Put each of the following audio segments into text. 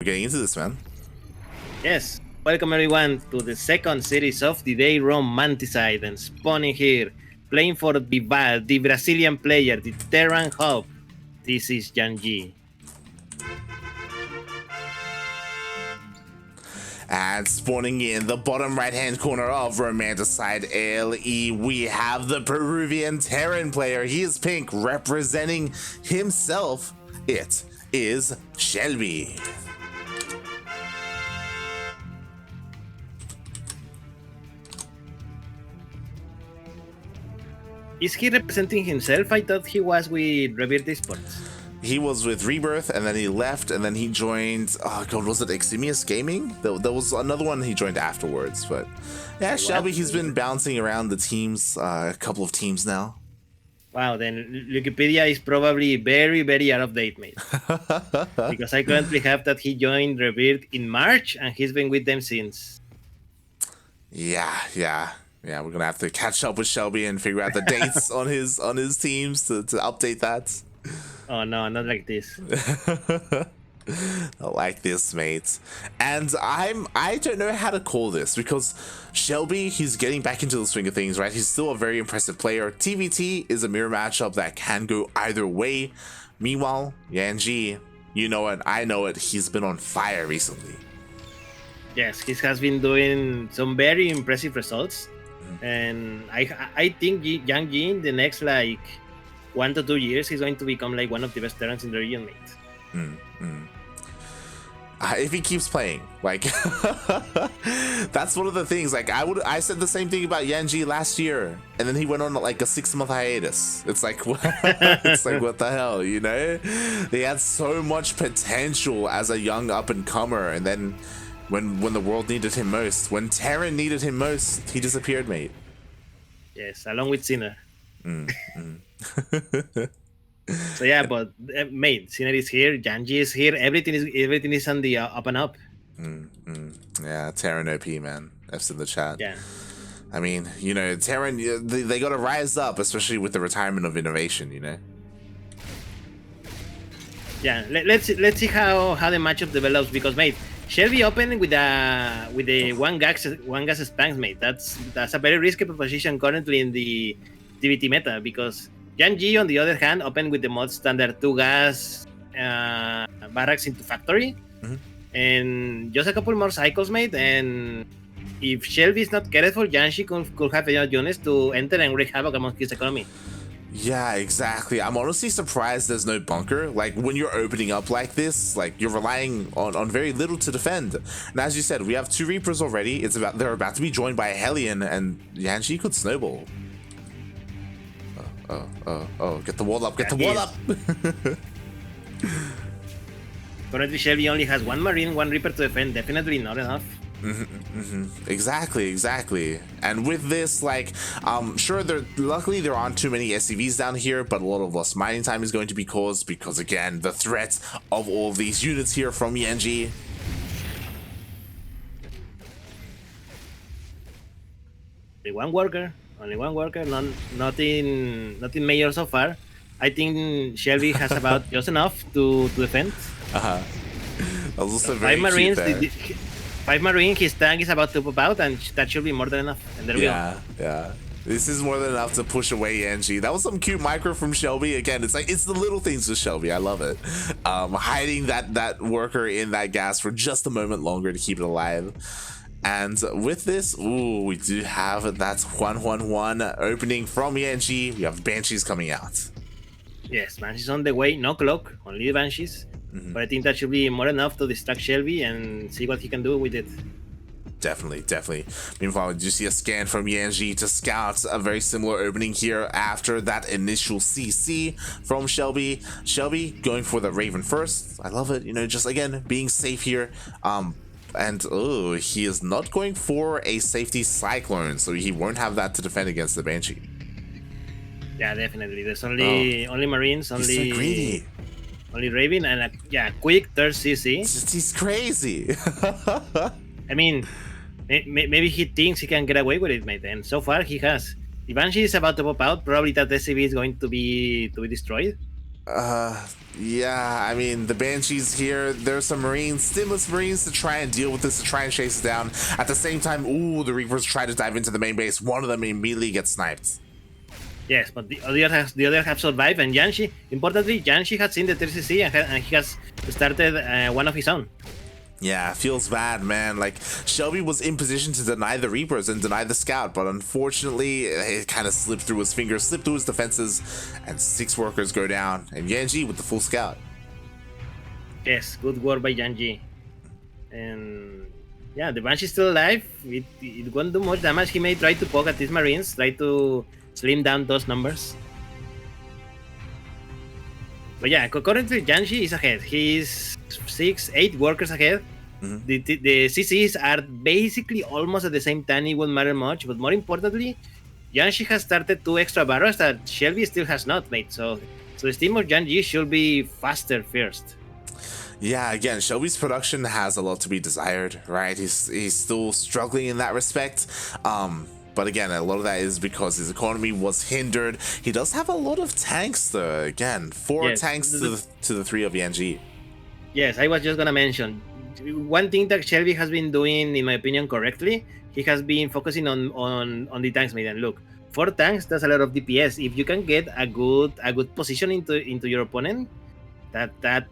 getting into this, man. Yes. Welcome everyone to the second series of the day. Romanticide and spawning here, playing for the Brazilian player, the Terran Hub. This is YanXII. And spawning in the bottom right-hand corner of Romanticide LE, we have the Peruvian Terran player. He is pink, representing himself. It is Shellbee. Is he representing himself? I thought he was with Rebirth Esports. He was with Rebirth, and then he left, and then he joined, oh god, was it Eximius Gaming? There was another one he joined afterwards, but yeah, Shellbee, he's been bouncing around the teams, a couple of teams now. Wow, then Wikipedia is probably very, very out of date, mate. Because I currently have that he joined Rebirth in March, and he's been with them since. Yeah, we're gonna have to catch up with Shellbee and figure out the dates on his teams to update that. Oh no, not like this. Not like this, mate. And I don't know how to call this, because Shellbee, he's getting back into the swing of things, right? He's still a very impressive player. TvT is a mirror matchup that can go either way. Meanwhile, YanXII, you know it, I know it, he's been on fire recently. Yes, he has been doing some very impressive results. And I think YanXII in the next like 1 to 2 years he's going to become like one of the best Terrans in the region, mate. If he keeps playing, like that's one of the things. Like I said the same thing about YanXII last year, and then he went on like a 6-month hiatus. It's like it's like what the hell, you know? He had so much potential as a young up and comer, and then when the world needed him most, when Terran needed him most, he disappeared, mate. Yes, along with Sinner. So yeah, but mate, Sinner is here, YanXII is here, everything is on the up and up. Yeah, Terran OP, man. F's in the chat. Yeah. I mean, you know, Terran, they got to rise up, especially with the retirement of innovation, you know. Yeah, let's see how the matchup develops, because mate, Shellbee open with the one gas spanks, mate. That's a very risky proposition currently in the TvT meta, because YanXII on the other hand open with the mod standard 2 gas barracks into factory, and just a couple more cycles, mate. And if Shellbee is not careful, YanXII could have enough units to enter and wreak havoc among his economy. Yeah, exactly. I'm honestly surprised there's no bunker. Like, when you're opening up like this, like, you're relying on very little to defend. And as you said, we have 2 Reapers already. They're about to be joined by a Hellion, and YanXII could snowball. Oh, get the wall up, get the wall up! Currently, Shellbee only has 1 Marine, 1 Reaper to defend. Definitely not enough. Exactly. And with this, like, sure, luckily there aren't too many SCVs down here, but a lot of lost mining time is going to be caused because, again, the threat of all these units here from YanXII. Only one worker, nothing major so far. I think Shellbee has about just enough to defend. That was also very 5 Marines. 5 Marine, his tank is about to pop out, and that should be more than enough. And there we go. Yeah. This is more than enough to push away YanXII. That was some cute micro from Shellbee. Again, it's the little things with Shellbee. I love it. Hiding that worker in that gas for just a moment longer to keep it alive. And with this, we do have that 1-1-1 opening from YanXII. We have Banshees coming out. Yes, Banshees on the way. No clock, only the Banshees. But I think that should be more enough to distract Shellbee and see what he can do with it. Definitely. Meanwhile, we do see a scan from YanXII to scout a very similar opening here after that initial CC from Shellbee. Shellbee going for the Raven first. I love it. You know, just again being safe here. And he is not going for a safety Cyclone, so he won't have that to defend against the Banshee. Yeah, definitely. There's only Marines, He's so greedy. Only Raven, and a quick third CC. He's crazy. I mean, maybe he thinks he can get away with it, mate. And so far he has. The Banshee is about to pop out. Probably that SCV is going to be destroyed. Yeah, I mean, the Banshees here, there's some Marines, stimulus Marines to try and deal with this, to try and chase it down. At the same time, ooh, the Reapers try to dive into the main base. One of them immediately gets sniped. Yes, but the other have survived, and YanXII, importantly, YanXII has seen the TCC and he has started one of his own. Yeah, feels bad, man. Like, Shellbee was in position to deny the Reapers and deny the Scout, but unfortunately, it kind of slipped through his fingers, slipped through his defenses, and 6 workers go down, and YanXII with the full Scout. Yes, good work by YanXII. And yeah, the Banshee is still alive. It won't do much damage. He may try to poke at these Marines, try to slim down those numbers. But yeah, currently YanXII is ahead. He's 6-8 workers ahead. Mm-hmm. The CCs are basically almost at the same time. It won't matter much. But more importantly, YanXII has started 2 extra barrels that Shellbee still has not made. So the team of YanXII should be faster first. Yeah, again, Shellbee's production has a lot to be desired, right? He's still struggling in that respect. But again, a lot of that is because his economy was hindered. He does have a lot of tanks, though. Again, 4 tanks to the 3 of YanXII. Yes, I was just gonna mention one thing that Shellbee has been doing, in my opinion, correctly. He has been focusing on the tanks made. And look, 4 tanks, that's a lot of DPS. If you can get a good position into your opponent, that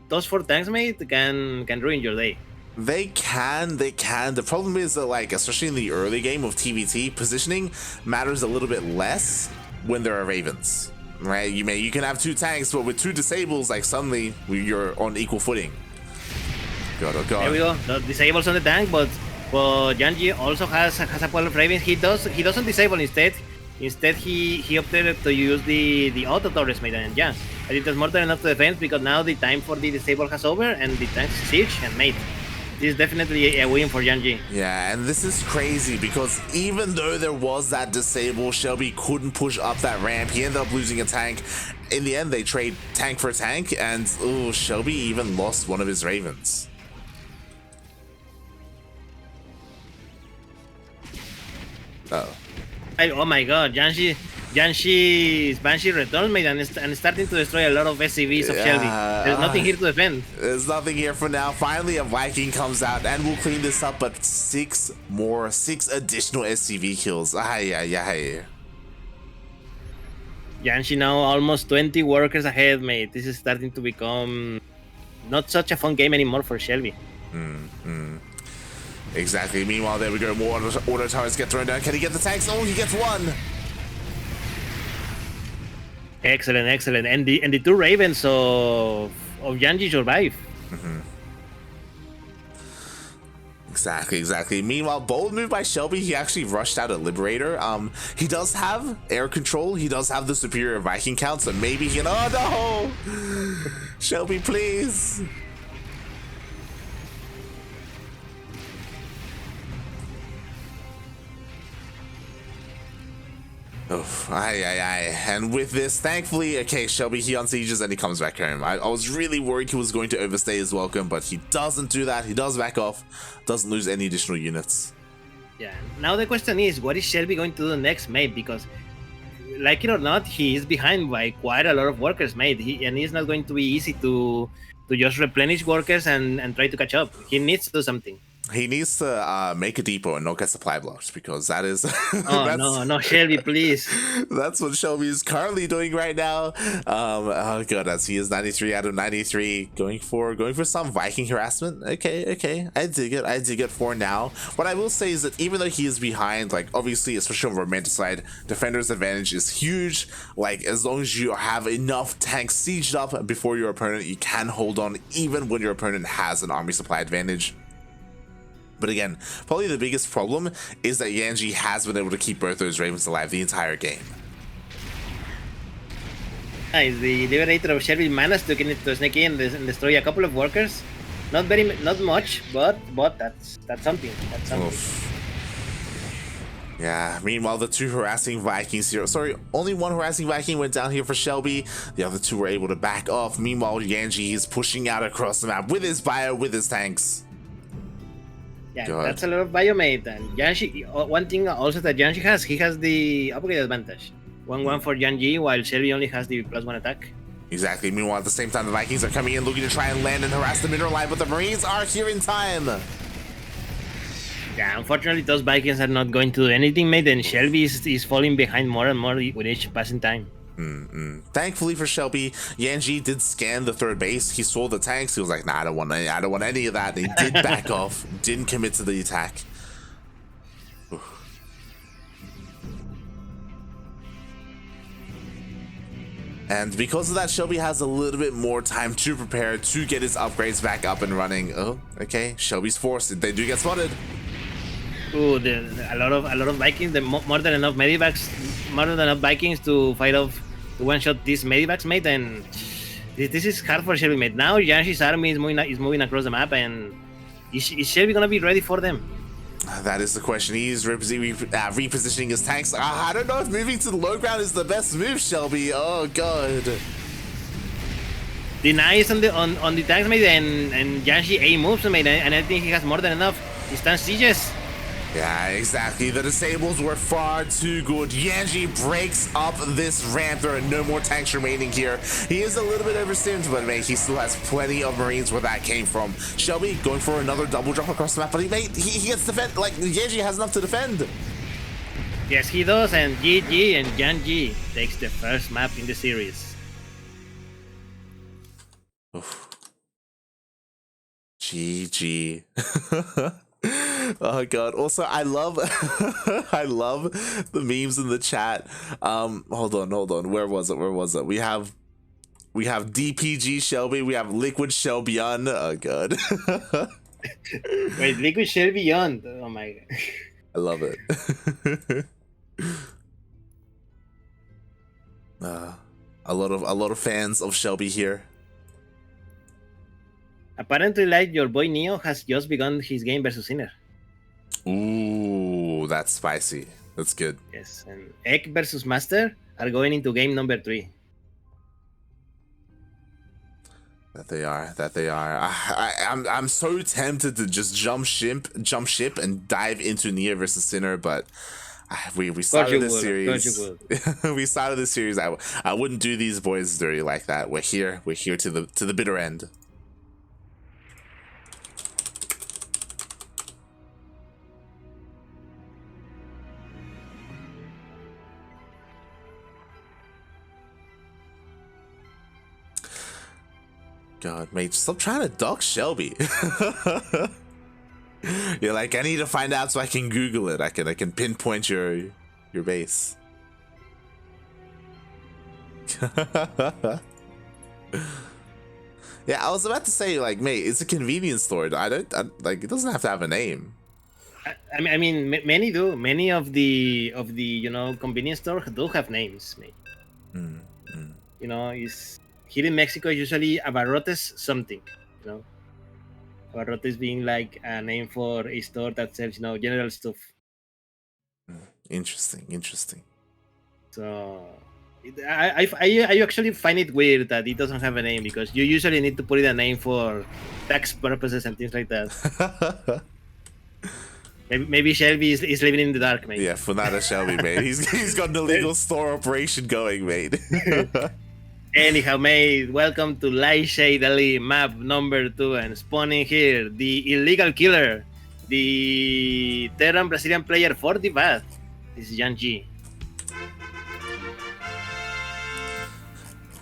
those 4 tanks made can ruin your day. They can. The problem is that, like, especially in the early game of TvT, positioning matters a little bit less when there are Ravens, right? You can have 2 tanks, but with 2 disables, like, suddenly you're on equal footing. God, oh God. There we go. The disables on the tank, but YanXII also has a couple of Ravens. He doesn't disable instead. Instead, he opted to use the auto turrets made, and yeah, but it was more than enough to defend because now the time for the disable has over and the tanks siege and mate. This is definitely a win for YanXII. Yeah, and this is crazy because even though there was that disable, Shellbee couldn't push up that ramp. He ended up losing a tank. In the end, they trade tank for tank, and Shellbee even lost one of his Ravens. Oh my God, YanXII's Banshee returns made and starting to destroy a lot of SCVs of Shellbee. There's nothing here to defend. There's nothing here for now. Finally, a Viking comes out and we'll clean this up, but 6 additional SCV kills. YanXII now almost 20 workers ahead, mate. This is starting to become not such a fun game anymore for Shellbee. Exactly. Meanwhile, there we go. More auto turrets get thrown down. Can he get the tanks? Oh, he gets 1. Excellent. And the 2 Ravens of YanXII survive. Exactly. Meanwhile, bold move by Shellbee. He actually rushed out a Liberator. He does have air control. He does have the superior Viking count, so maybe he can. Oh no, Shellbee, please. And with this, thankfully, okay, Shellbee, he unsieges and he comes back home. I was really worried he was going to overstay his welcome, but he doesn't do that. He does back off, doesn't lose any additional units. Yeah, now the question is, what is Shellbee going to do next, mate? Because, like it or not, he is behind by quite a lot of workers, mate. And it's not going to be easy to just replenish workers and try to catch up. He needs to do something. He needs to make a depot and not get supply blocks, because that is no, Shellbee, please. That's what Shellbee is currently doing right now. Oh god, as he is 93 out of 93, going for some Viking harassment. Okay, I dig it for now. What I will say is that even though he is behind, like, obviously, especially on the romantic side, defender's advantage is huge. Like, as long as you have enough tanks sieged up before your opponent, you can hold on even when your opponent has an army supply advantage. But again, probably the biggest problem is that YanXII has been able to keep both those Ravens alive the entire game. Nice. The Liberator of Shellbee managed to sneak in and destroy a couple of workers. Not much, but that's something. Oof. Yeah, meanwhile, the 2 harassing Vikings here. Sorry, only 1 harassing Viking went down here for Shellbee. The other 2 were able to back off. Meanwhile, YanXII is pushing out across the map with his bio, with his tanks. Yeah, that's a lot of biomate. And YanXII, one thing also that YanXII has, he has the upgrade advantage. 1-1 for YanXII, while Shellbee only has the +1 attack. Exactly. Meanwhile, at the same time, the Vikings are coming in looking to try and land and harass the middle line, but the Marines are here in time. Yeah, unfortunately, those Vikings are not going to do anything, mate, and Shellbee is falling behind more and more with each passing time. Thankfully for Shellbee, YanXII did scan the third base. He saw the tanks. He was like, nah, I don't want any of that. And he did back off, didn't commit to the attack. And because of that, Shellbee has a little bit more time to prepare to get his upgrades back up and running. Oh, okay. Shelby's forced. They do get spotted. Ooh, a lot of Vikings. More than enough Medivacs. More than enough Vikings to fight off, to one-shot these Medivacs, mate. And this is hard for Shellbee, mate. Now YanXII's army is moving across the map, and is Shellbee gonna be ready for them? That is the question. He's repositioning his tanks. I don't know if moving to the low ground is the best move, Shellbee. Oh god. Denies on the tanks, mate, and YanXII A moves, mate, and I think he has more than enough instant sieges. Yeah, exactly. The disables were far too good. YanXII breaks up this ramp. There are no more tanks remaining here. He is a little bit overstimmed, but mate, he still has plenty of Marines where that came from. Shellbee going for another double drop across the map, but he gets defend. Like, YanXII has enough to defend. Yes, he does, and GG and YanXII takes the first map in the series. Oof. GG. Oh god. Also, I love I love the memes in the chat. Hold on. Where was it? We have DPG Shellbee, we have Liquid Shellbeyond. Oh god. Wait, Liquid Shellbeyond. Oh my god. I love it. A lot of fans of Shellbee here. Apparently, like, your boy Neo has just begun his game versus Sinner. Ooh, that's spicy. That's good. Yes, and Egg versus Master are going into game number 3. That they are. I'm so tempted to just jump ship and dive into Neo versus Sinner, but we started this series. We started this series. I wouldn't do these boys dirty like that. We're here to the bitter end. God, mate, stop trying to dock Shellbee. You're like, I need to find out so I can Google it. I can pinpoint your base. Yeah, I was about to say, like, mate, it's a convenience store. Like, it doesn't have to have a name. I mean, many do. Many of the convenience stores do have names, mate. You know, here in Mexico, usually Abarrotes something, you know. Abarrotes being like a name for a store that sells, general stuff. Interesting. So, I actually find it weird that it doesn't have a name, because you usually need to put in a name for tax purposes and things like that. Maybe Shellbee is living in the dark, mate. Yeah, Funada Shellbee, mate. He's got an illegal store operation going, mate. Anyhow, mate, welcome to Lightshade Ali, map number 2, and spawning here, the illegal killer, the Terran Brazilian player 40 Bath. This is YanXII.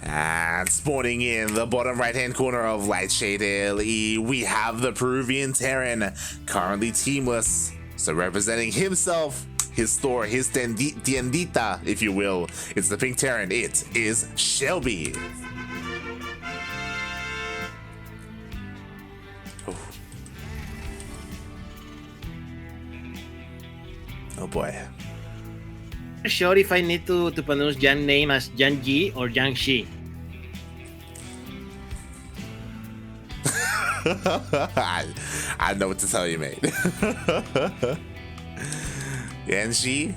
And spawning in the bottom right-hand corner of Lightshade Ali, we have the Peruvian Terran, currently teamless. So representing himself, his store, his tiendita, if you will. It's the Pink Terran. It is Shellbee. Oh boy. I'm not sure if I need to pronounce Yan name as YanXII or YanXII. I know what to tell you, mate. YanXII?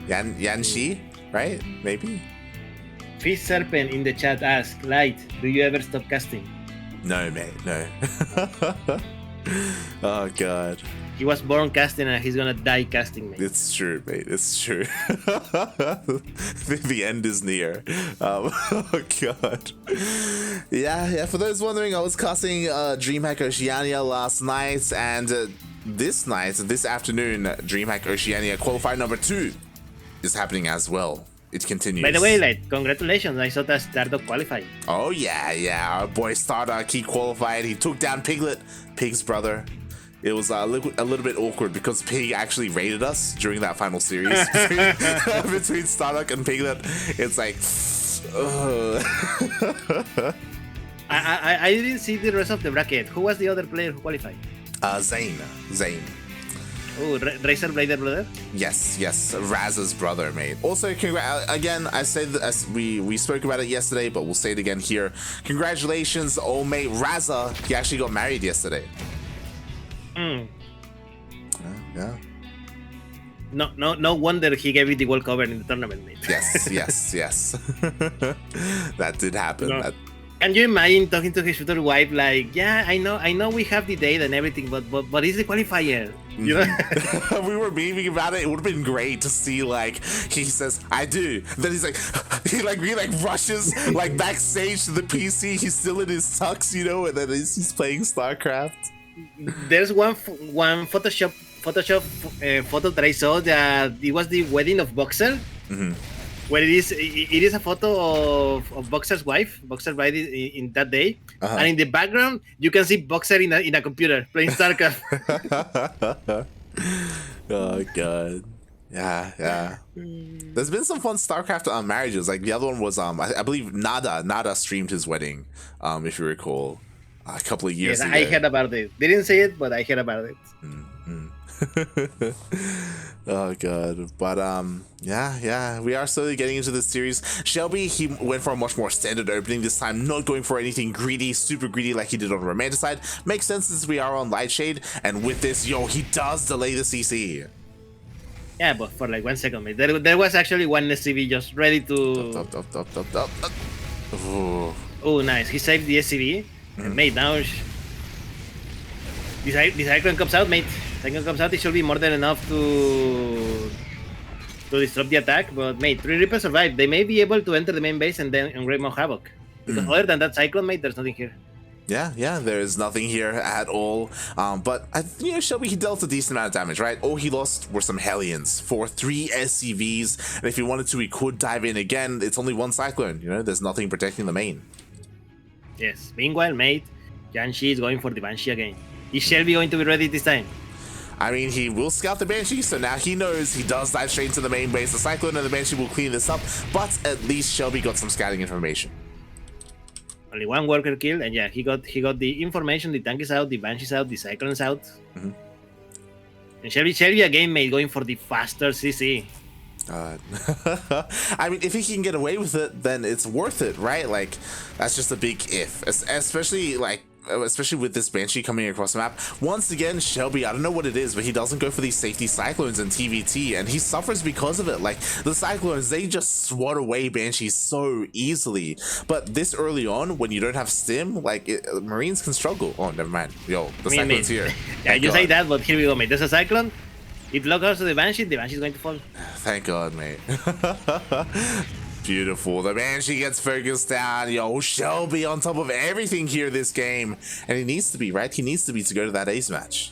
YanXII, right? Maybe? Fish Serpent in the chat asks, Light, do you ever stop casting? No, mate, no. Oh, God. He was born casting and he's gonna die casting, mate. It's true, mate. It's true. The end is near. Oh god. Yeah. For those wondering, I was casting DreamHack Oceania last night, and this afternoon, DreamHack Oceania Qualifier number 2 is happening as well. It continues. By the way, like, congratulations! I saw that Stardock qualified. Oh yeah. Our boy Stardock, he qualified. He took down Piglet, Pig's brother. It was a little bit awkward because Pig actually raided us during that final series between Stardock and Piglet. It's like, I didn't see the rest of the bracket. Who was the other player who qualified? Zane. Oh, Razor Blader brother? Yes, Raz's brother, mate. Also, again, I say that as we spoke about it yesterday, but we'll say it again here. Congratulations, old mate Raza. He actually got married yesterday. Yeah. No wonder he gave you the world cover in the tournament, mate. Yes. That did happen. No. Can you imagine talking to his future wife like, yeah, I know we have the date and everything, but it's the qualifier. You know? We were memeing about it. It would have been great to see, like, he says, I do. Then he's like, he rushes like backstage to the PC. He's still in his tux, you know, and then he's playing StarCraft. There's one Photoshop photo that I saw that it was the wedding of Boxer. Mm-hmm. Where it is a photo of Boxer's wife, Boxer bride in that day, and in the background you can see Boxer in a computer playing StarCraft. Oh god, yeah. There's been some fun StarCraft marriages. Like the other one was I believe Nada streamed his wedding, if you recall, a couple of years ago. I heard about it. They didn't say it, but I heard about it. Mm-hmm. Oh god, but yeah, we are slowly getting into this series. Shellbee, he went for a much more standard opening this time, not going for anything greedy, super greedy like he did on Romanticide. Makes sense since we are on Lightshade, and with this, he does delay the CC. Yeah, but for like 1 second, mate. There was actually one SCV just ready to. Oh, nice. He saved the SCV, and mate, now the cyclone comes out, mate. Cyclone comes out, it should be more than enough to disrupt the attack, but mate, 3 Reapers survived. They may be able to enter the main base and then engrave more havoc. Because other than that Cyclone, mate, there's nothing here. Yeah, there's nothing here at all. But Shellbee, he dealt a decent amount of damage, right? All he lost were some Hellions for 3 SCVs, and if he wanted to, he could dive in again. It's only 1 Cyclone, there's nothing protecting the main. Yes, meanwhile, mate, YanXII is going for the Banshee again. Is Shellbee going to be ready this time? I mean, he will scout the Banshee, so now he knows he does dive straight into the main base. The Cyclone and the Banshee will clean this up, but at least Shellbee got some scouting information. Only 1 worker killed, and yeah, he got the information. The tank is out, the Banshee's out, the Cyclone's out. Mm-hmm. And Shellbee again, mate, going for the faster CC. I mean, if he can get away with it, then it's worth it, right? Like, that's just a big if, especially with this Banshee coming across the map. Once again, Shellbee, I don't know what it is, but he doesn't go for these safety Cyclones in TvT, and he suffers because of it. Like, the Cyclones, they just swat away Banshees so easily. But this early on, when you don't have stim, like, Marines can struggle. Oh, never mind. The Cyclone's here. Yeah, you say that, but here we go, mate. There's a Cyclone. It locks to the Banshee's going to fall. Thank God, mate. Beautiful. The Banshee gets focused down. Shellbee on top of everything here this game. And he needs to be, right? He needs to be to go to that ace match.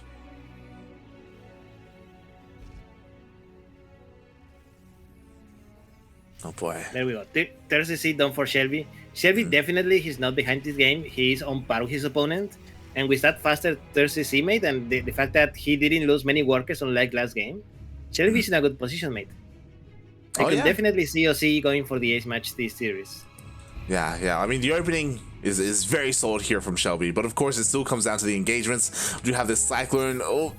Oh boy. There we go. There's a seat done for Shellbee. Shellbee definitely, he's not behind this game. He's on par with his opponent. And with that faster 30 mate, and the fact that he didn't lose many workers unlike last game, Shellbee's in a good position, mate. I can definitely see OC going for the ace match this series. Yeah. I mean, the opening is very solid here from Shellbee, but of course it still comes down to the engagements. We do have this Cyclone. Oh,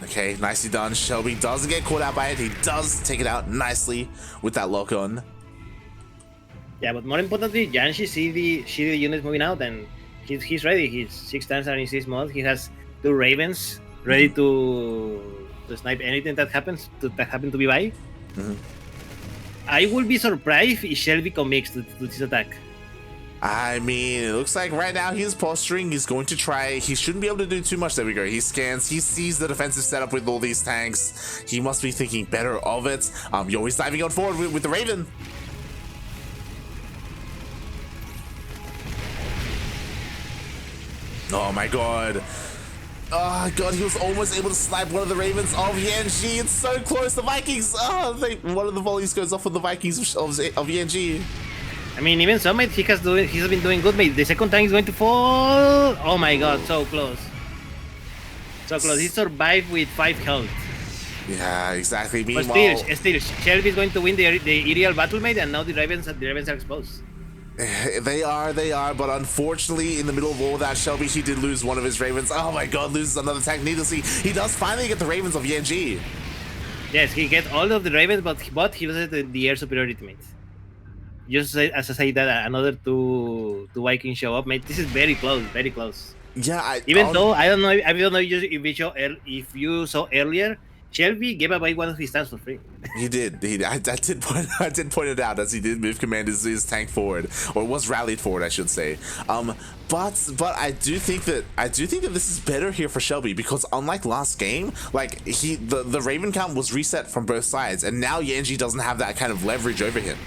okay, nicely done. Shellbee doesn't get caught out by it. He does take it out nicely with that lock on. Yeah, but more importantly, YanXII see the units moving out, and he's ready. He's 6 times in 6 mod. He has 2 Ravens ready to snipe anything that happens to be by. I will be surprised if Shellbee commits to this attack. I mean, it looks like right now he's posturing. He's going to try. He shouldn't be able to do too much. There we go. He scans. He sees the defensive setup with all these tanks. He must be thinking better of it. Yo, he's diving on forward with the Raven. Oh my god. Oh god, he was almost able to snipe one of the Ravens of YanXII. It's so close. The Vikings. One of the volleys goes off with the Vikings of YanXII. I mean, even so, mate, he's been doing good, mate. The second tank is going to fall. Oh my god, so close. So close. He survived with 5 health. Yeah, exactly. But Meanwhile, still, Shellbee is going to win the aerial battle, mate, and now the Ravens are exposed. they are, but unfortunately, in the middle of all that, Shellbee, he did lose one of his Ravens. Oh my god, loses another tank needlessly. He does finally get the Ravens of YanXII. Yes, he gets all of the Ravens, but he loses the air superiority, mate. Just as I say that, another two Vikings show up, mate. This is very close, very close. Yeah, Even though I don't know if you saw earlier, Shellbee gave away one of his tanks for free. He did. I did point it out as he did move command his tank forward, or was rallied forward, I should say. But I do think that this is better here for Shellbee, because unlike last game, like the Raven count was reset from both sides, and now YanXII doesn't have that kind of leverage over him.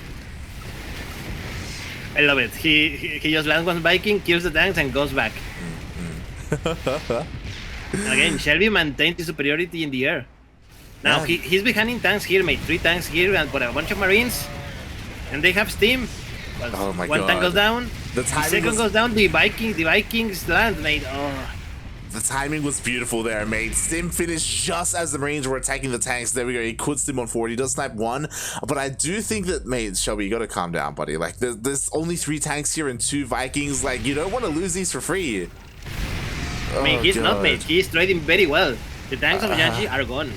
I love it. He just lands one Viking, kills the tanks, and goes back. Again, Shellbee maintains the superiority in the air. Now he's behind in tanks here, mate. 3 tanks here, and for a bunch of Marines, and they have steam. But oh my one god! Tank goes down. The second goes down. The Vikings land, mate. Oh. The timing was beautiful there, mate. Stim finished just as the Marines were attacking the tanks. There we go. He could Stim on forward. He does snipe one. But I do think that, mate, Shellbee, you gotta calm down, buddy. Like, there's only 3 tanks here and 2 Vikings. Like, you don't want to lose these for free. I mean, he's not, mate. He's trading very well. The tanks of YanXII are gone.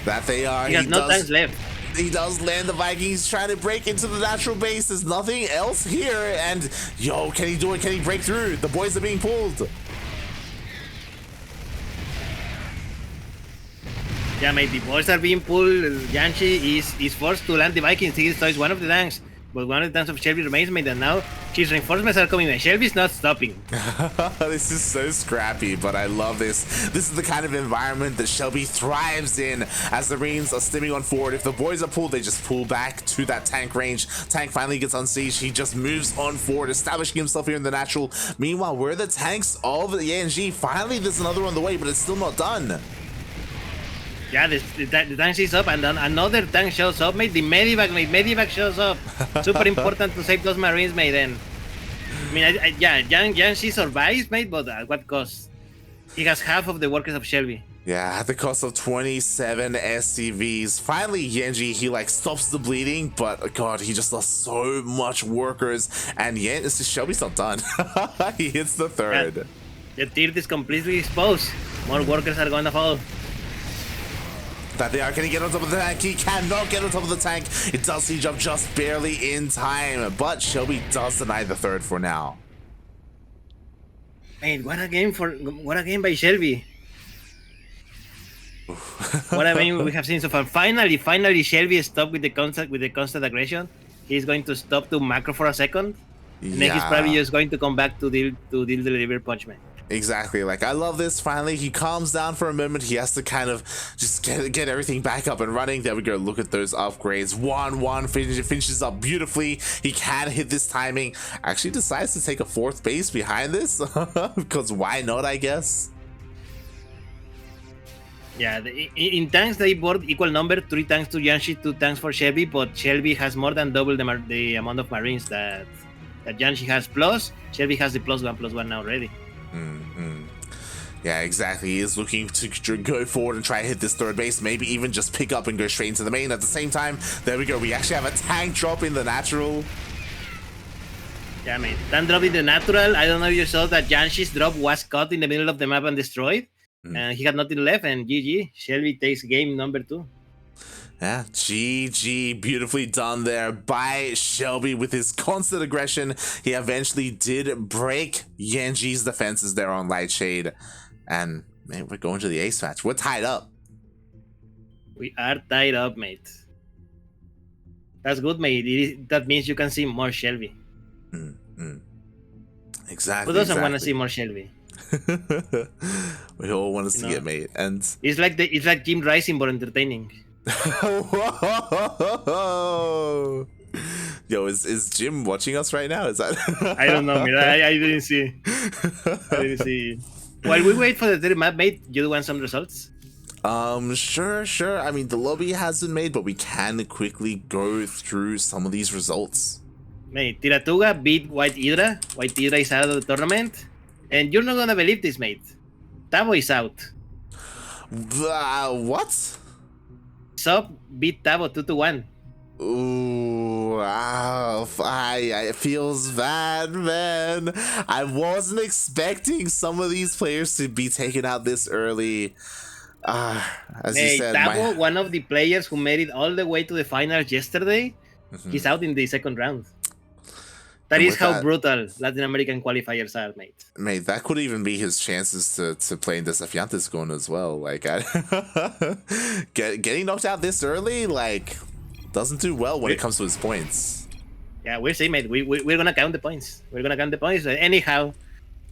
That they are. He has no tanks left. He does land the Vikings, trying to break into the natural base. There's nothing else here. And, yo, can he do it? Can he break through? The boys are being pulled. Yeah, mate, the boys are being pulled. YanXII is forced to land the Vikings. He destroys one of the tanks, but one of the tanks of Shellbee remains, mate, and now his reinforcements are coming in. Shellbee's not stopping. This is so scrappy, but I love this. This is the kind of environment that Shellbee thrives in, as the Marines are stimming on forward. If the boys are pulled, they just pull back to that tank range. Tank finally gets unsieged. He just moves on forward, establishing himself here in the natural. Meanwhile, where are the tanks of the YanXII? Finally, there's another on the way, but it's still not done. Yeah, the tank is up, and then another tank shows up, mate. The medevac, mate. Medevac shows up. Super important to save those Marines, mate. Then, I mean, YanXII survives, mate, but at what cost? He has half of the workers of Shellbee. Yeah, at the cost of 27 SCVs. Finally, YanXII, he like stops the bleeding, but god, he just lost so much workers. And yet, Shellbee's not done. He hits the 3rd. Yeah. The tier is completely exposed. More workers are going to fall. That they are. Can he get on top of the tank? He cannot get on top of the tank. It does siege up just barely in time, but Shellbee does deny the 3rd for now. Man, what a game by Shellbee. What I mean, we have seen so far. Finally, Shellbee stopped with the constant aggression. He's going to stop to macro for a second, and then he's probably just going to come back to deal the deliver punch, man. Exactly. Like, I love this. Finally, he calms down for a moment. He has to kind of just get everything back up and running. There we go. Look at those upgrades. 1-1 finishes up beautifully. He can hit this timing. Actually decides to take a 4th base behind this because why not, I guess. Yeah, in tanks they board equal number, 3 tanks to YanXII, 2 tanks for Shellbee, but Shellbee has more than double the amount of Marines that YanXII has. Plus, Shellbee has the +1/+1 now already. Yeah, exactly. He is looking to go forward and try to hit this 3rd base, maybe even just pick up and go straight into the main. At the same time, there we go. We actually have a tank drop in the natural. Yeah, mate. Tank drop in the natural. I don't know if you saw that YanXII's drop was caught in the middle of the map and destroyed. And he had nothing left, and GG. Shellbee takes game number 2. Yeah, GG, beautifully done there by Shellbee with his constant aggression. He eventually did break YanXII's defenses there on Lightshade. And, man, we're going to the ace match. We're tied up. We are tied up, mate. That's good, mate. That means you can see more Shellbee. Exactly. Who doesn't want to see more Shellbee? We all want to see it, mate. And it's like Jim Rising but entertaining. Yo, is Jim watching us right now? Is that? I don't know, man. I didn't see. While we wait for the third map, mate, you want some results? Sure. I mean, the lobby hasn't made, but we can quickly go through some of these results. Mate, Tiratuga beat White Hydra. White Hydra is out of the tournament. And you're not gonna believe this, mate. Tavo is out. What? Sub beat Tavo 2-1. Ooh, wow. It feels bad, man. I wasn't expecting some of these players to be taken out this early. As you said, Tavo, one of the players who made it all the way to the finals yesterday, he's out in the second round. That is how brutal Latin American qualifiers are, mate. Mate, that could even be his chances to play in Desafiantes going as well. Like, getting knocked out this early, like, doesn't do well when it comes to his points. Yeah, we'll see, mate. We're gonna count the points. Anyhow,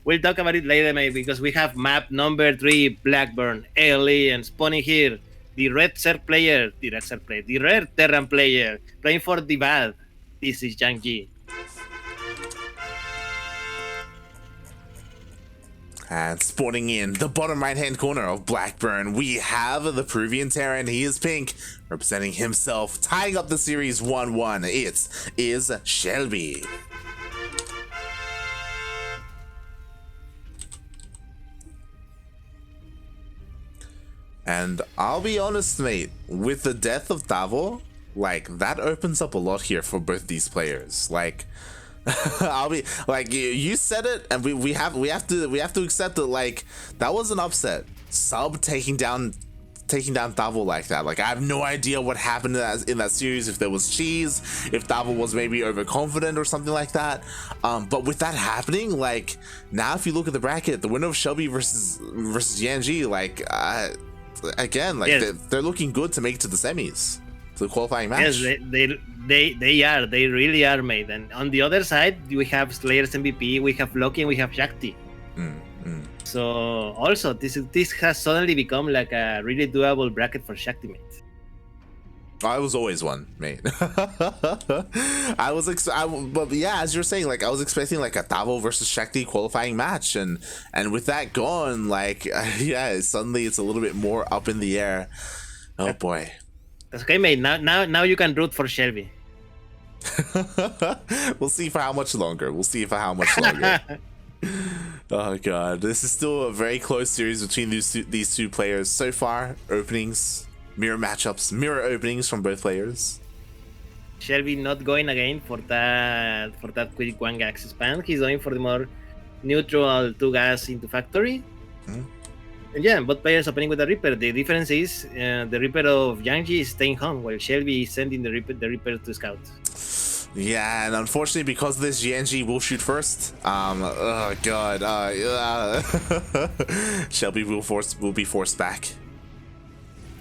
we'll talk about it later, mate, because we have map number 3, Blackburn, LE, and spawning here, the red Terran player, playing for the bad. This is YanXII. And spawning in the bottom right-hand corner of Blackburn, we have the Peruvian Terran. He is pink, representing himself, tying up the series 1-1. It is Shellbee. And I'll be honest, mate, with the death of Tavo, like, that opens up a lot here for both these players. Like, I'll be like, you said it, and we have to accept it. Like, that was an upset. Sub taking down Tavo like that. Like, I have no idea what happened in that series, if there was cheese, if Tavo was maybe overconfident or something like that. But with that happening, like, now if you look at the bracket, the winner of Shellbee versus YanXII, like, again, like, yes, they're looking good to make it to the semis, to the qualifying match. Yes, they really are, mate. And on the other side, we have Slayer's MVP, we have Loki, and we have Shakti. So also this has suddenly become like a really doable bracket for Shakti, mate. I was always one, mate. But yeah, as you're saying, like, I was expecting like a Tavo versus Shakti qualifying match, and with that gone, like, yeah, suddenly it's a little bit more up in the air. Oh boy. That's okay, mate. Now you can root for Shellbee. We'll see for how much longer. Oh god, this is still a very close series between these two players so far. Openings, mirror matchups, mirror openings from both players. Shellbee not going again for that quick 1 gas expand. He's going for the more neutral 2 gas into factory. And yeah, both players opening with the Reaper. The difference is the Reaper of YanXII is staying home, while Shellbee is sending the Reaper to scout. Yeah, and unfortunately, because of this, YanXII will shoot first. Oh god, Shellbee will be forced back.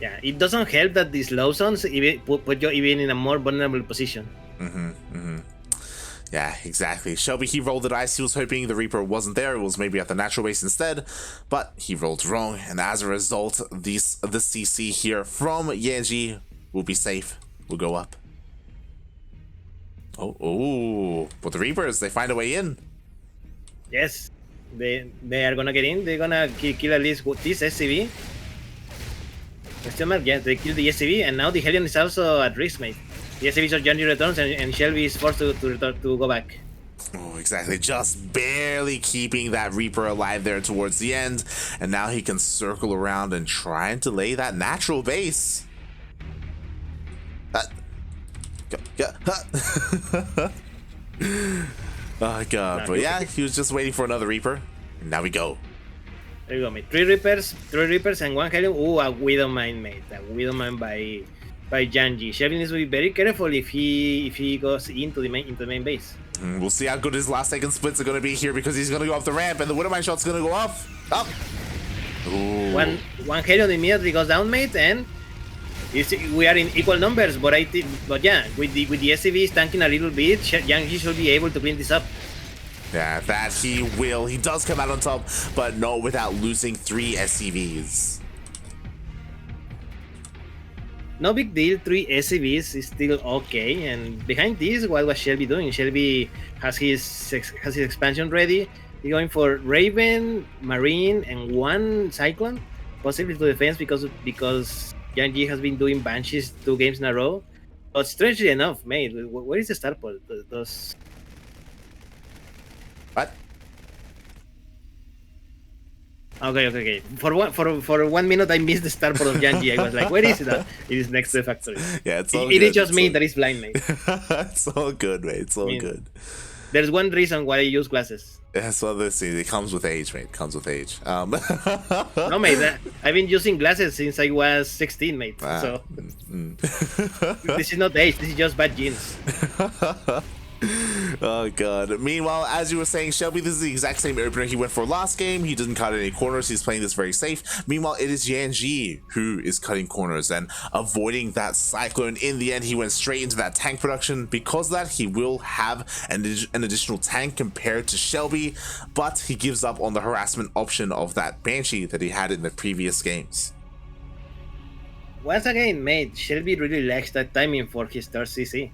Yeah, it doesn't help that these low zones put you even in a more vulnerable position. Yeah, exactly. Shellbee, he rolled the dice. He was hoping the Reaper wasn't there. It was maybe at the natural base instead, but he rolled wrong, and as a result, the CC here from YanXII will be safe. Will go up. Oh, but the Reapers, they find a way in. Yes, they are gonna get in. They're gonna kill at least this SCV. Yes, they killed the SCV, and now the Hellion is also at risk, mate. The SCV's are journey returns, and Shellbee is forced to go back. Oh, exactly. Just barely keeping that Reaper alive there towards the end, and now he can circle around and try to lay that natural base. Oh god, but yeah, he was just waiting for another Reaper. And now we go. There you go, mate. Three Reapers and 1 Hellion. Ooh, a Widowmine, mate. A Widowmine by YanXII. Shellbee needs to be very careful if he goes into the main base. We'll see how good his last second splits are going to be here, because he's going to go off the ramp and the Widowmine shot's going to go up. Ooh. One Hellion immediately goes down, mate, and we are in equal numbers, but yeah, with the SCVs tanking a little bit, YanXII should be able to clean this up. Yeah, that he will. He does come out on top, but not without losing 3 SCVs. No big deal, 3 SCVs is still okay. And behind this, what was Shellbee doing? Shellbee has his expansion ready. He's going for Raven, Marine, and 1 Cyclone, possibly to defense because YanXII has been doing Banshees 2 games in a row. But strangely enough, mate, where is the starport? Those... What? Okay. For 1 minute, I missed the starport of YanXII. I was like, where is it? It is next to the factory. Yeah, it's all It good. is just me that is blind, mate. It's all good, mate. It's all good. There's one reason why I use glasses. That's what this is. It comes with age, mate. It comes with age. No, mate. I've been using glasses since I was 16, mate. So this is not age. This is just bad genes. Oh god. Meanwhile, as you were saying, Shellbee, this is the exact same opener he went for last game. He didn't cut any corners. He's playing this very safe. Meanwhile, it is YanXII who is cutting corners and avoiding that cyclone. In the end, he went straight into that tank production. Because of that, he will have an additional tank compared to Shellbee, but he gives up on the harassment option of that Banshee that he had in the previous games. Once again, mate, Shellbee really lacks that timing for his third CC.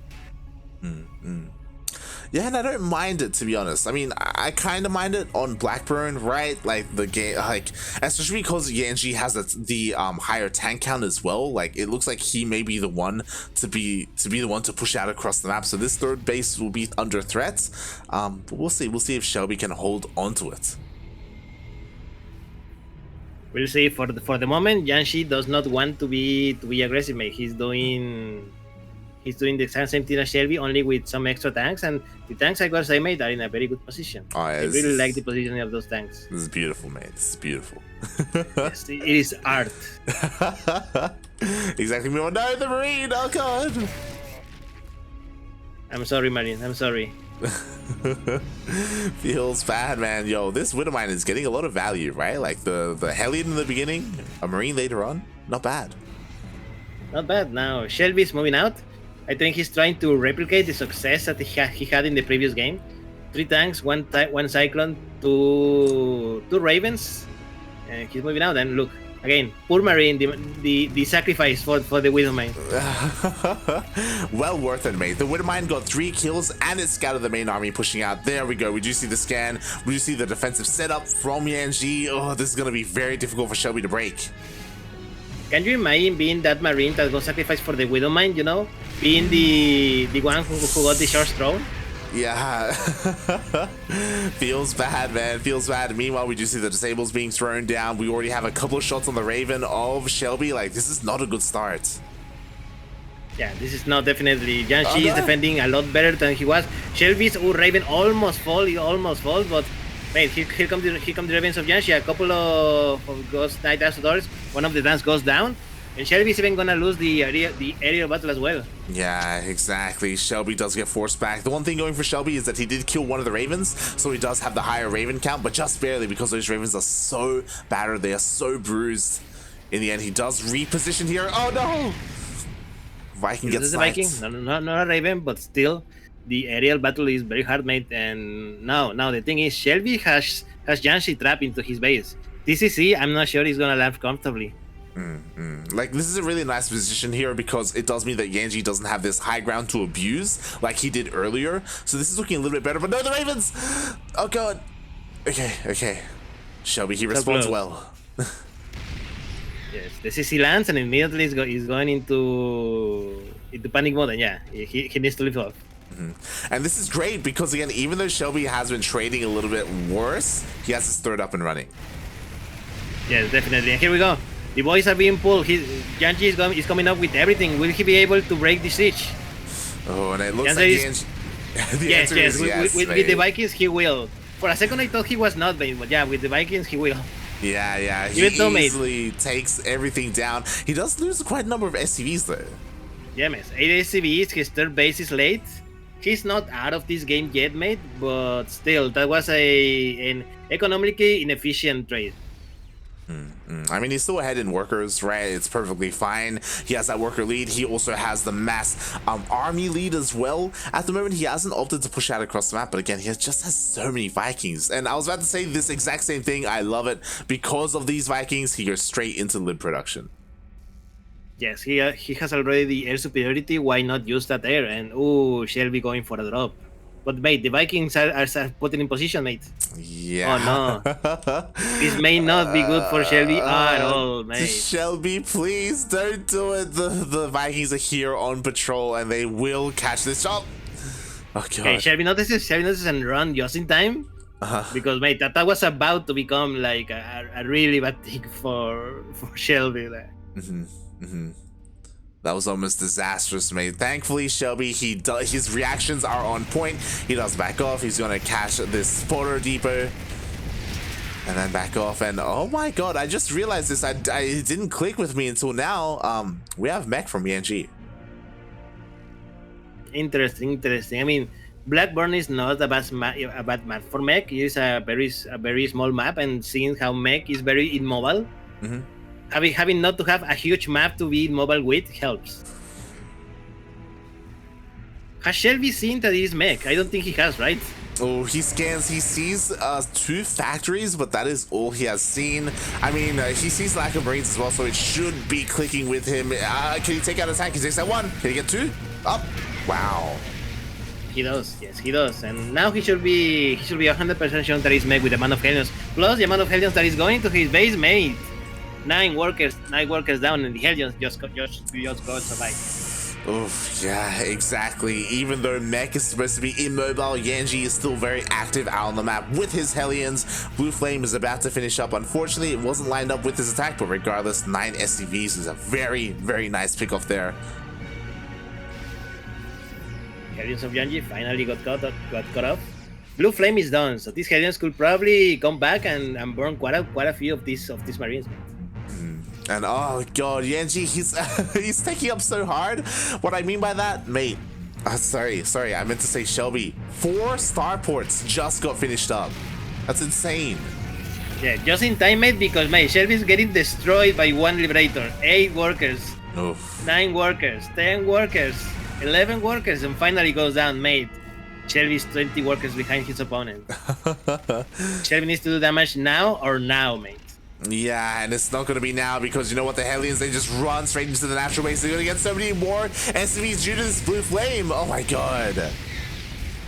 Yeah, and I don't mind it, to be honest. I mean, I kind of mind it on Blackburn, right? Like the game, like especially because YanXII has the higher tank count as well. Like it looks like he may be the one to be the one to push out across the map. So this third base will be under threat. But we'll see. We'll see if Shellbee can hold onto it. We'll see. For the moment, YanXII does not want to be aggressive, mate. He's doing the exact same thing as Shellbee, only with some extra tanks, and the tanks I gotta say, mate, are in a very good position. Oh, yeah, I really like the positioning of those tanks. This is beautiful, mate. This is beautiful. Yes, it is art. Exactly. No, the Marine. Oh god. I'm sorry, Marine. I'm sorry. Feels bad, man. Yo, this Widowmine is getting a lot of value, right? Like the Hellion in the beginning, a Marine later on. Not bad. Not bad. Now Shellbee is moving out. I think he's trying to replicate the success that he had in the previous game. 3 tanks, 1 Cyclone, 2 Ravens, and he's moving out. And look, again, poor Marine, the sacrifice for the Widowmine. Well worth it, mate. The Widowmine got 3 kills and it scouted the main army pushing out. There we go. We do see the scan. We do see the defensive setup from YanXII. Oh, this is going to be very difficult for Shellbee to break. Can you imagine being that Marine that got sacrificed for the Widowmine, you know? Being the one who got the short throw? Yeah. Feels bad, man. Feels bad. Meanwhile, we do see the disables being thrown down. We already have a couple of shots on the Raven of Shellbee. Like, this is not a good start. Yeah, this is not definitely. YanXII is defending a lot better than he was. Shellbee's Raven almost fall, but mate, here come the Ravens of YanXII. A couple of Ghost Knight Assadors. One of the tanks goes down, and Shellbee is even gonna lose the aerial battle as well. Yeah, exactly. Shellbee does get forced back. The one thing going for Shellbee is that he did kill one of the Ravens, so he does have the higher Raven count, but just barely because those Ravens are so battered. They are so bruised. In the end, he does reposition here. Oh no! Viking gets sniped. Viking, not a Raven, but still, the aerial battle is very hard, mate. And now the thing is, Shellbee has YanXII trapped into his base. TCC, I'm not sure he's gonna land comfortably. Like, this is a really nice position here because it does mean that YanXII doesn't have this high ground to abuse like he did earlier. So this is looking a little bit better, but no, the Ravens! Oh god. Okay. Shellbee, he responds well. Yes, the CC lands and immediately he's going into panic mode, and yeah, he needs to lift off. And this is great because, again, even though Shellbee has been trading a little bit worse, he has his third up and running. Yes, definitely. And here we go. The boys are being pulled. YanXII is coming up with everything. Will he be able to break the siege? Oh, and it looks like yes. With the Vikings, he will. For a second, I thought he was not, but yeah, with the Vikings, he will. Yeah. He easily takes everything down. He does lose quite a number of SCVs, though. Yeah, miss. 8 SCVs. His third base is late. He's not out of this game yet, mate, but still, that was an economically inefficient trade. I mean, he's still ahead in workers, right? It's perfectly fine. He has that worker lead. He also has the mass army lead as well. At the moment, he hasn't opted to push out across the map, but again, he just has so many Vikings. And I was about to say this exact same thing. I love it. Because of these Vikings, he goes straight into lib production. Yes, he has already the air superiority. Why not use that air? And ooh, Shellbee going for a drop. But mate, the Vikings are putting in position, mate. Yeah. Oh no. This may not be good for Shellbee at all, mate. Shellbee, please don't do it. The Vikings are here on patrol and they will catch this shot. Oh god. Okay, Shellbee notices and run just in time. Because mate, that was about to become like a really bad thing for Shellbee there. That was almost disastrous, mate. Thankfully, Shellbee, his reactions are on point. He does back off. He's gonna catch this spotter depot, and then back off. And oh my god, I just realized this. It didn't click with me until now. We have mech from YanXII. Interesting. I mean, Blackburn is not a bad map for mech. It is a very small map, and seeing how mech is very immobile. Having not to have a huge map to be mobile with helps. Has Shellbee seen that it is mech? I don't think he has, right? Oh, he scans. He sees 2 factories, but that is all he has seen. I mean, he sees lack of Marines as well, so it should be clicking with him. Can he take out a tank? He takes out 1. Can he get 2? Up. Wow. He does, yes, he does. And now he should be 100% sure that he's mech with the amount of Hellions. Plus the amount of Hellions that is going to his base, mate. 9 workers down, and the Hellions just go survive. Oof, yeah, exactly. Even though mech is supposed to be immobile, YanXII is still very active out on the map with his Hellions. Blue Flame is about to finish up. Unfortunately, it wasn't lined up with his attack, but regardless, 9 SCVs is a very, very nice pick off there. Hellions of YanXII finally got cut off. Blue Flame is done, so these Hellions could probably come back and burn quite a few of these Marines. And oh god, YanXII, he's taking up so hard. What I mean by that, mate, sorry, I meant to say Shellbee. 4 starports just got finished up. That's insane. Yeah, just in time, mate, because mate, Shellbee is getting destroyed by 1 Liberator, 8 workers, Oof. 9 workers, 10 workers, 11 workers, and finally goes down, mate. Shellbee's 20 workers behind his opponent. Shellbee needs to do damage now or now, mate. Yeah, and it's not going to be now because you know what, the Hellions, they just run straight into the natural base. They're going to get so many more SCVs due to this Blue Flame. Oh my god.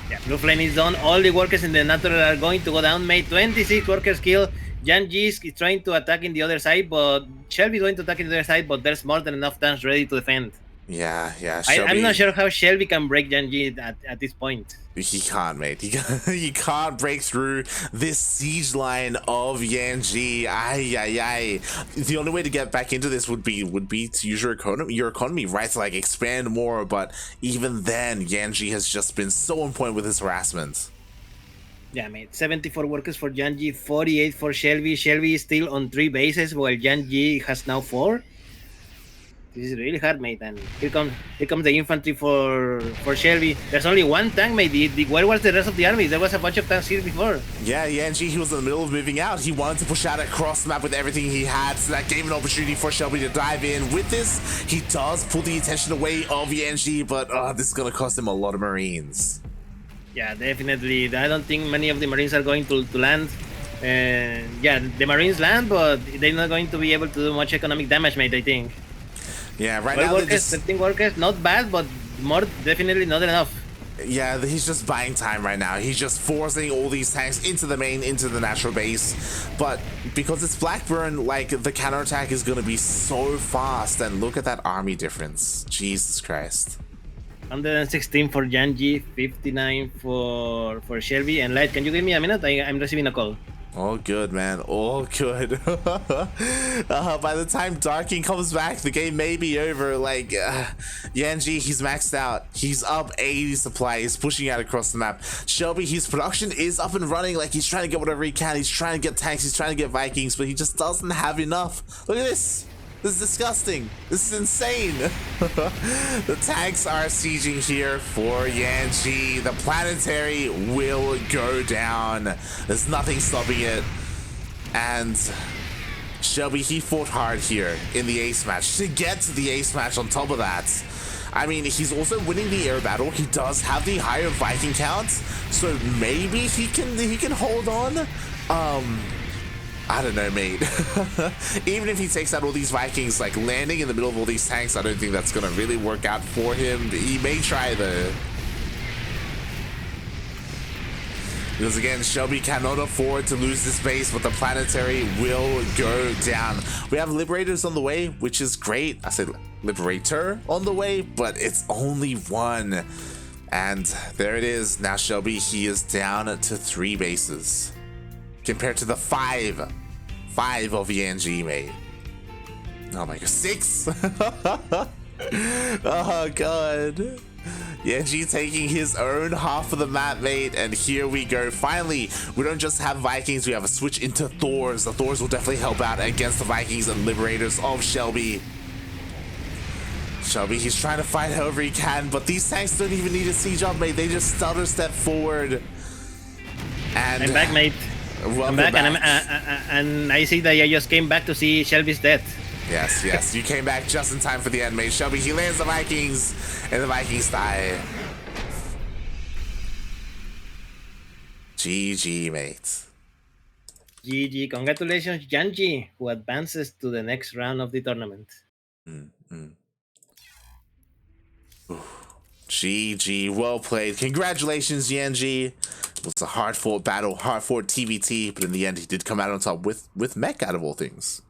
Yeah, Blue Flame is done. All the workers in the natural are going to go down, mate. 26 workers killed. YanXII is trying to attack in the other side, but Shellbee is going to attack in the other side, but there's more than enough tanks ready to defend. Yeah. I'm not sure how Shellbee can break YanXII at this point. He can't, mate. He can't break through this siege line of YanXII. Ay. The only way to get back into this would be to use your economy, right? To like expand more. But even then, YanXII has just been so on point with his harassment. Yeah, mate. 74 workers for YanXII, 48 for Shellbee. Shellbee is still on 3 bases, while YanXII has now 4. This is really hard, mate. And here comes the infantry for Shellbee. There's only 1 tank, mate. Where was the rest of the army? There was a bunch of tanks here before. Yeah, YanXII, he was in the middle of moving out. He wanted to push out across the map with everything he had, so that gave an opportunity for Shellbee to dive in. With this, he does pull the attention away of YanXII, but this is going to cost him a lot of Marines. Yeah, definitely. I don't think many of the Marines are going to land. And yeah, the Marines land, but they're not going to be able to do much economic damage, mate, I think. Yeah, right 12 now workers, 13 workers, not bad, but definitely not enough. Yeah, he's just buying time right now. He's just forcing all these tanks into the natural base. But because it's Blackburn, like, the counterattack is going to be so fast. And look at that army difference. Jesus Christ. 116 for YanXII, 59 for Shellbee. And Light, can you give me a minute? I'm receiving a call. All good, man. All good. By the time Darking comes back, the game may be over. Like, YanXII, he's maxed out. He's up 80 supply. He's pushing out across the map. Shellbee, his production is up and running. Like, he's trying to get whatever he can. He's trying to get tanks. He's trying to get Vikings, but he just doesn't have enough. Look at this. This is disgusting. This is insane. The tanks are sieging here for YanXII. The planetary will go down. There's nothing stopping it. And Shellbee, he fought hard here in the ace match to get to the ace match on top of that. I mean, he's also winning the air battle. He does have the higher Viking count, so maybe he can hold on. I don't know, mate. Even if he takes out all these Vikings, like landing in the middle of all these tanks, I don't think that's gonna really work out for him. He may try though. Because again, Shellbee cannot afford to lose this base, but the planetary will go down. We have Liberators on the way, which is great. I said Liberator on the way, but it's only one. And there it is. Now Shellbee, he is down to 3 bases. Compared to the 5 of YanXII, mate. Oh my god, 6? Oh god. YanXII taking his own half of the map, mate, and here we go. Finally, we don't just have Vikings, we have a switch into Thors. The Thors will definitely help out against the Vikings and Liberators of Shellbee. Shellbee, he's trying to fight however he can, but these tanks don't even need a siege up, mate. They just stutter step forward. And I'm back, mate. I'm back. And I see that I just came back to see Shellbee's death. Yes, you came back just in time for the end, mate. Shellbee, he lands the Vikings, and the Vikings die. GG, mate. GG. Congratulations, YanXII, who advances to the next round of the tournament. GG, well played. Congratulations, YanXII. It was a hard-fought battle, hard-fought TvT, but in the end, he did come out on top with mech out of all things.